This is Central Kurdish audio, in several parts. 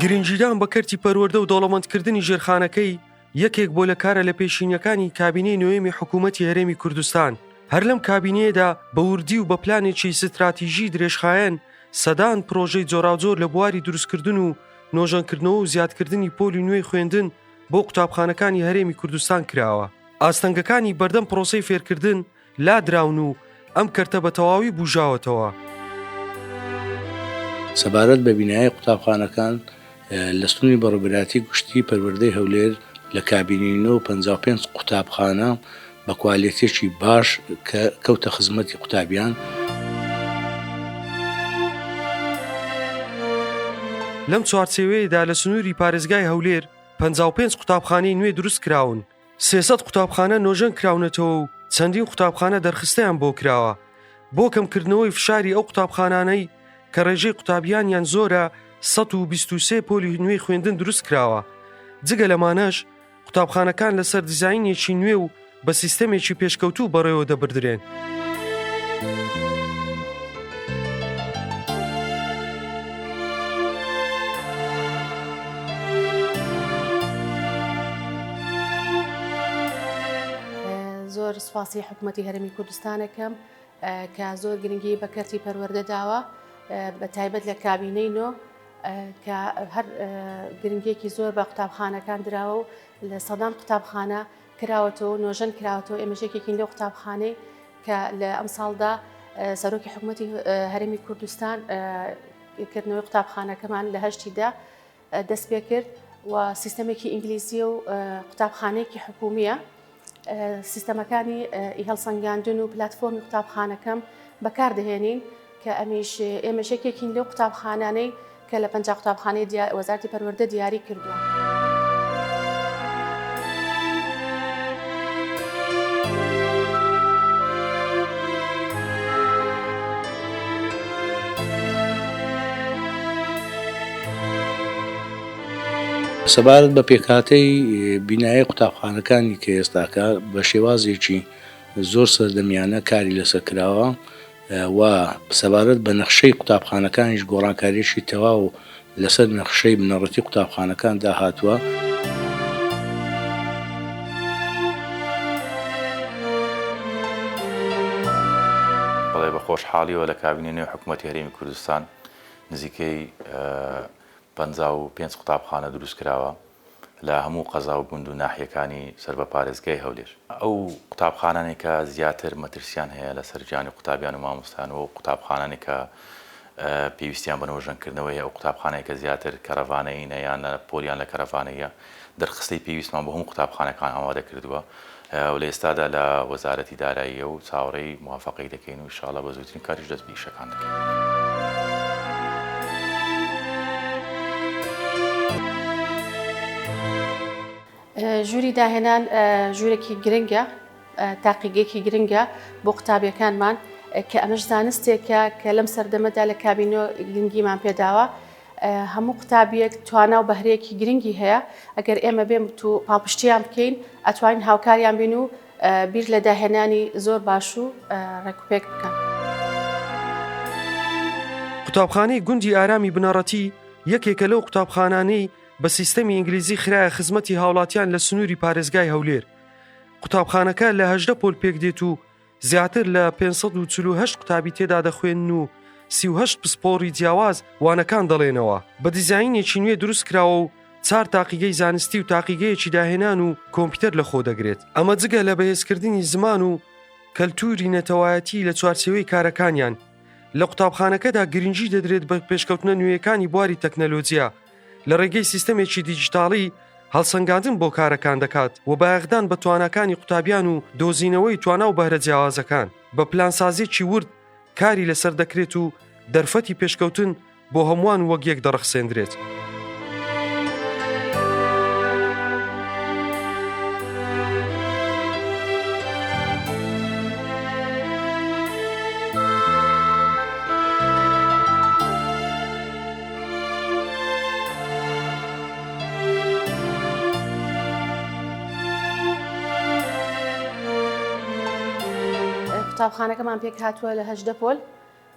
گرنگجیدان بە کەرتی پەروەردە و دەوڵەمەندکردنی ژێرخانەکەی یەکێک بۆ لە کارە لە پێشینیەکانی کابینەی نوێمی حکوومەتی هەرێمی کوردستان. هەر لەم کابینەیەدا بە وردی و بە پلانێکی ستراتیژی درێژخایەن سەدان پرۆژەی جۆراوجۆر لە بواری دروستکردن و نۆژەنکردنەوە و زیادکردنی پۆلی نوێی خوێندن بۆ قوتابخانەکانی هەرێمی کوردستان کراوە. ئاستەنگەکانی بەردەم پرۆسەی فێرکردن لادراون و ئەم کەرتە بە تەواوی بوژاوەتەوە. سەبارەت بە بینایی قوتابخانەکان لە ستونی بەڕێوەبەرایەتی گشتی پەروەردەی هەولێر لە کابینینەوە 55 قوتابخانە بە کوالیتێکی باش کە کەوتە خزمەتی قوتابیان. لەم چوارچێوەیەدا لە سنووری پارێزگای هەولێر 55 قوتابخانەی نوێ دروست کراون. 300 قوتابخانە نۆژەن کراونەتەوە و چەندین قوتابخانە دەرخستەیان بۆ کراوە بۆ کەمکردنەوەی فشاری ئەو قوتابخانانەی کە ڕێژەی قوتابیانیان زۆرە 123 پۆلی نوێی خوێندن دروست کراوە. جگە لەمانەش قوتابخانەکان لەسەر دیزاینێکی نوێ و بە سیستەمێکی پێشکەوتوو بەڕێوە دەبردرێن. زۆر سوپاسی حکوومەتی هەرێمی کوردستانەکەم کە زۆر گرنگی بە کەرتی پەروەردە داوە بە تایبەت لە کابینەی نۆ کە هەر گرنگێکی زۆر بە قوتابخانەکان دراوە و لە سەدان قوتابخانە کراوەتەوە نۆژەن کراوەتەوە. ئێمەژێکێکین لەو قوتابخانەی کە لە ئەم ساڵدا سەرۆکی حکوومەتی هەرێمی کوردستان کردنەوەی قوتابخانەکەمان لە هەشتیدا دەست پێ کرد و سیستەمێکی ئینگلیزیە و قوتابخانەیەکی حکوومیە. سیستەمەکانی هەڵسەنگاندن و پلتفۆرمی قوتابخانەکەم بەکاردەهێنین کە ئێمەشێکێکین لەو قوتابخانانەی کە لە 50 قوتابخانەی وەزارەتی پەروەردە دیاری کردووە. سەبارەت بە پێکهاتەی بینایی قوتابخانەکانی کە ئێستاکە بە شێوازێکی زۆر سەردەمیانە کاری لەسەر کراوە و سەبارەت بە نەخشەی قوتابخانەکانیش گۆڕانکاریشی تەواو لەسەر نەخشەی بنەڕەتی قوتابخانەکان داهاتووە. بەڵێ بە خۆشحاڵیەوە لە کابینەی نوێی حکوومەتی هەرێمی کوردستان نزیکەی 55 قوتابخانە دروست کراوە لە هەموو قەزا و گوند و ناحیەکانی سەر بە پارێزگای هەولێر. ئەو قوتابخانانێک کە زیاتر مەترسیان هەیە لە سەرجانی قوتابیان و مامۆستانەوە و قوتابخانانێک کە پێویستیان بە نۆژەنکردنەوەی ئەو قوتابخانەیە کە زیاتر کەرەڤانەیە یان پۆلیان لە کەرەڤانەیە دەرخستەی پێویستمان بە هەموو قوتابخانەکان ئامادە کردووە و لە ئێستادا لە وەزارەتی داراییە و چاوەڕێی موافقەی دەکەین و ئینشاڵڵا بە زووترین کاریش دەست بە ئیشەکان دەکەین. ژووری داهێنان ژوورێکی گرنگە، تاقیگەیەکی گرنگە بۆ قوتابیەکانمان کە ئەمەش زانستێکە کە لەم سەردەمەدا لە کابینەوە گرنگیمان پێداوە. هەموو قوتابیەک توانە و بەهرەیەکی گرنگی هەیە. ئەگەر ئێمە بێم تو پاڵپشتیان بکەین ئەتوانین هاوکاریان بین و بیر لە داهێنانی زۆر باش و ڕێکوپێک بکەن. قوتابخانەی گوندی ئارامی بنەڕەتی یەکێکە لەو قوتابخانانەی بە سیستەمی ئینگلیزی خراە خزمەتی هاوڵاتیان لە سنووری پارێزگای هەولێر. قوتابخانەکە لە 18 پۆل پێک دێت و زیاتر لە 548 قوتابی تێدا دەخوێن و 38 پسپۆڕی جیاواز وانەکان دەڵێنەوە. بە دیزاینێکی نوێ دروست کراوە و 4 تاقیگەی زانستی و تاقیگەیەکی داهێنان و کۆمپیوتەر لە خۆ دەگرێت. ئەمە جگە لە بەهێزکردنی زمان و کەلتوری نەتەوایەتی لە چوارچێوەی کارەکانیان. لە قوتابخانەکەدا گرنگی دەدرێت بە پێشکەوتنە نوێیەکانی بواری تەکنەلۆجیا لە ڕێگەی سیستەمێکی دیجیتاڵی هەڵسەنگاندن بۆ کارەکان دەکات و بایەخدان بە توانەکانی قوتابیان و دۆزینەوەی توانە و بەهرە جیاوازەکان. بە پلانسازیێکی ورد کاری لەسەر دەکرێت و دەرفەتی پێشکەوتن بۆ هەمووان وەک یەک دەڕەخسێندرێت. قوتابخانەکەمان پێک هاتووە لە 18 پۆل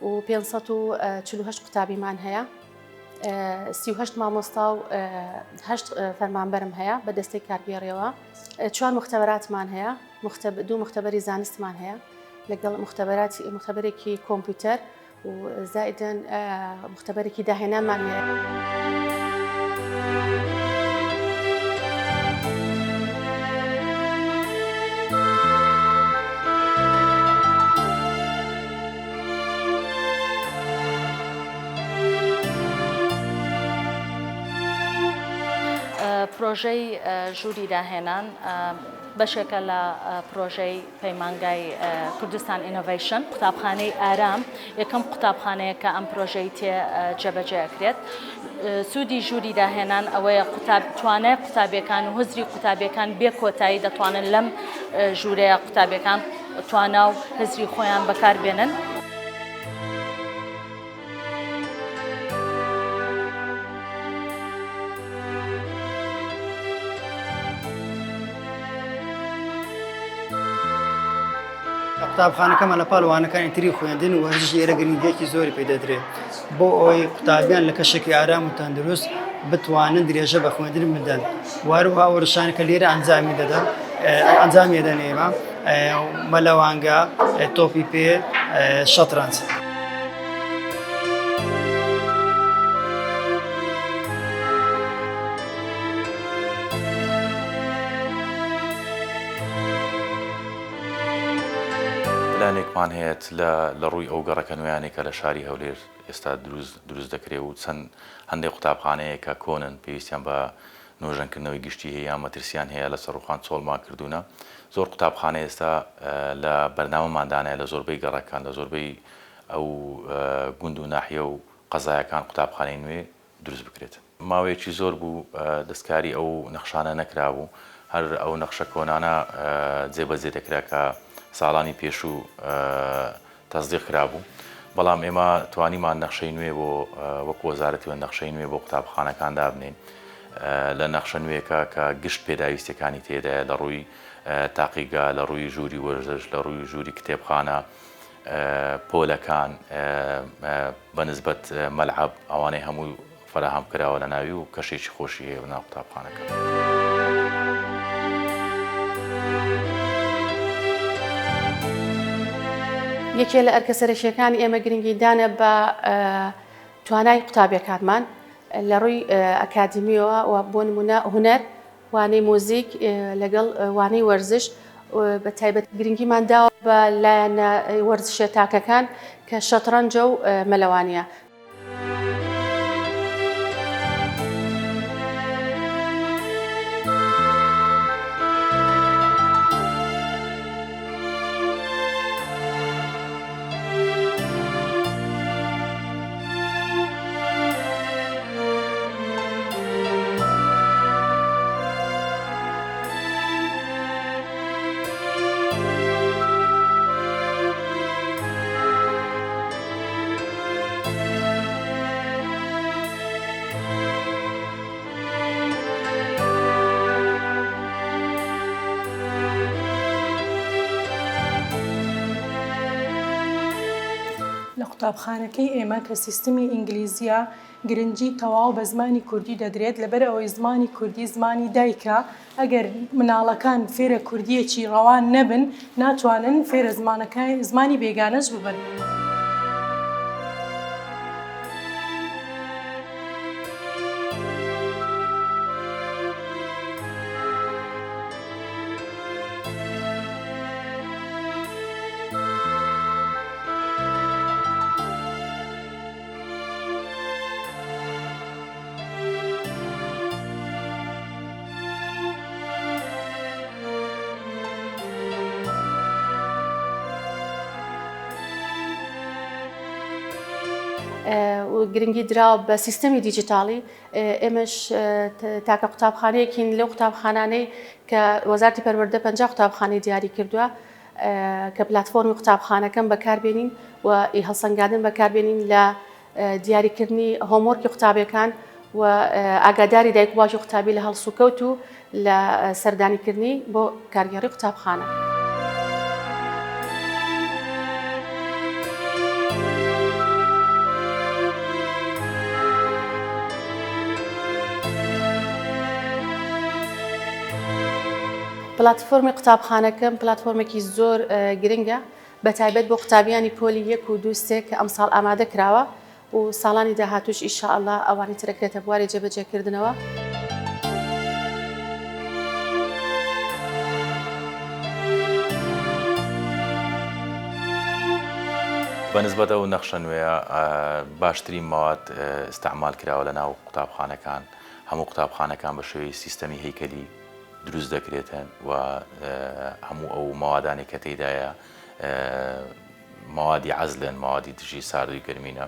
و 548 قوتابیمان هەیە. 38 مامۆستا و 8 فەرمانبەرم هەیە بە دەستەی کارگێڕیەوە 4 مختبەراتمان هەیە 2 مختبەری زانستمان هەیە لەگەڵ مختبەرێکی کۆمپیوتەر و زائدەن مختبەرێکی داهێنانمان هەیە. پرۆژەی ژووری داهێنان بەشێکە لە پرۆژەی پەیمانگای کوردستان ئینۆڤیشن. قوتابخانەی ئارام یەکەم قوتابخانەیە کە ئەم پرۆژەی تێ جێبەجێکرێت. سوودی ژووری داهێنان ئەوەیە توانای قوتابیەکان و هزری قوتابیەکان بێ کۆتایی دەتوانن لەم ژوورەیە قوتابیەکان توانا و هزری خۆیان بەکاربێنن. قوتابخانەکەمە لە پاڵوانەکانی تری خوێندن و وەرزش ئێرە گرنگیەکی زۆری پێدەدرێت بۆ ئەوەی قوتابیان لە کەشێکی ئارام و تەندروست بتوانن درێژە بە خوێندن بدەن. واروها وەرشان کە لێرە ئەنجامی دەدەن ئەنجامی دەنێمە مەلەوانگە تۆپی پێ شەترەنج. پلانێکمان هەیە لە ڕووی ئەو گەڕەکە نوێیانێک کە لە شاری هەولێر ئێستا دروست دەکرێت و چەند هەندێک قوتابخانەیە کە کۆنن پێویستیان بە نۆژەنکردنەوەی گشتی هەیە یان مەترسیان هەیە لە سەرڕوخان چۆڵمان کردوونە. زۆر قوتابخانە ئێستا لە بەرنامەماندانایە لە زۆربەی گەڕەکان لە زۆربەی ئەو گوند و ناحیە و قەزایەکان قوتابخانەی نوێ دروست بکرێت. ماوەیەکی زۆر بوو دەستکاری ئەو نەخشانە نەکرابوو، هەر ئەو نەخشە کۆنانە جێبەجێ دەکرا کە ساڵانی پێشوو تەزدیق کرابوو، بەڵام ئێمە توانیمان نەخشەی نوێ بۆ وەکو وەزارەتی نەخشەی نوێ بۆ قوتابخانەکان دابنین لە نەخشە نوێیەکە کە گشت پێداویستەکانی تێدایە لە ڕووی تاقیگا، لە ڕووی ژووری وەرزش، لە ڕووی ژووری کتێبخانە، پۆلەکان بەنسبەت مەلعەب ئەوانەی هەموو فراهەم کراوە لە ناوی و کەشێکی خۆشی هەیە بەناو قوتابخانەکە. یەکێ لە ئەرکە سەرەکیەکانی ئێمە گرنگی دانە بە توانای قوتابیەکانمان لە ڕووی ئەکادمیەوە و بۆ نمونە هونەر، وانەی مۆزیک لەگەڵ وانەی وەرزش بە تایبەت گرنگیمان داوە بە لایەنە وەرزشە تاکەکان کە شەترەنجە و مەلەوانیە. قوتابخانەکەی ئێمە کە سیستمی ئینگلیزیە گرنگی تەواو بە زمانی کوردی دەدرێت لەبەر ئەوەی زمانی کوردی زمانی دایکە. ئەگەر مناڵەکان فێرە کوردیەکی ڕەوان نەبن ناتوانن فێرە زمانی بێگانەش ببن. گرنگی دراوە بە سیستەمی دیجیتاڵی. ئێمەش تاکە قوتابخانەیەکین لەو قوتابخانانەی کە وەزارەتی پەروەردە 50 قوتابخانەی دیاری کردووە کە پلاتفۆرمی قوتابخانەکەم بەکاربێنین و هەڵسەنگاندن بەکاربێنین لە دیاریکردنی هۆمۆرکی قوتابیەکان و ئاگاداری دایک و باوکی قوتابی لە هەڵسوکەوت و لە سەردانیکردنی بۆ کارگێڕی قوتابخانە. پلتفۆرمی قوتابخانەکەم پلتفۆرمێکی زۆر گرنگە بە تایبەت بۆ قوتابیانی پۆلی 1 و 2 3 کە ئەم ساڵ ئامادە کراوە و ساڵانی داهاتوش ئینشاءالله ئەوانی ترەکرێتە بواری جێبەجێکردنەوە. بەنسبەت ئەو نەخشە نوێیە باشترین مواد استعمال کراوە لە ناو قوتابخانەکان. هەموو قوتابخانەکان بە شێوەی سیستەمی هەیکەلی دروست دەکرێتن و هەموو ئەو موادانی کە تێدایە موادی عەزلن، موادی دژی ساردوی گەرمینە.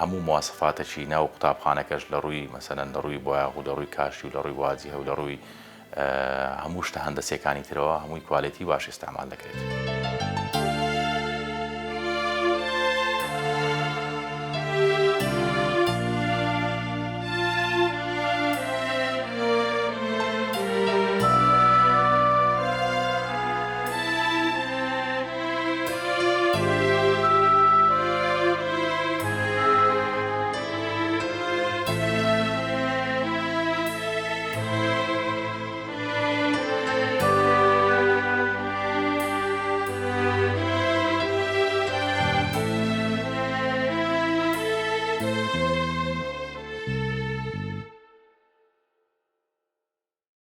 هەموو مواسفاتەکی ناو قوتابخانەکەش لە ڕووی مەسەلەن لە ڕووی بۆیاغ و لە ڕووی کاشی و لە ڕووی واجیهە و لە ڕووی هەموو شتە هەندەسیەکانی ترەوە هەمووی کوالیتی باش استعمال دەکرێت.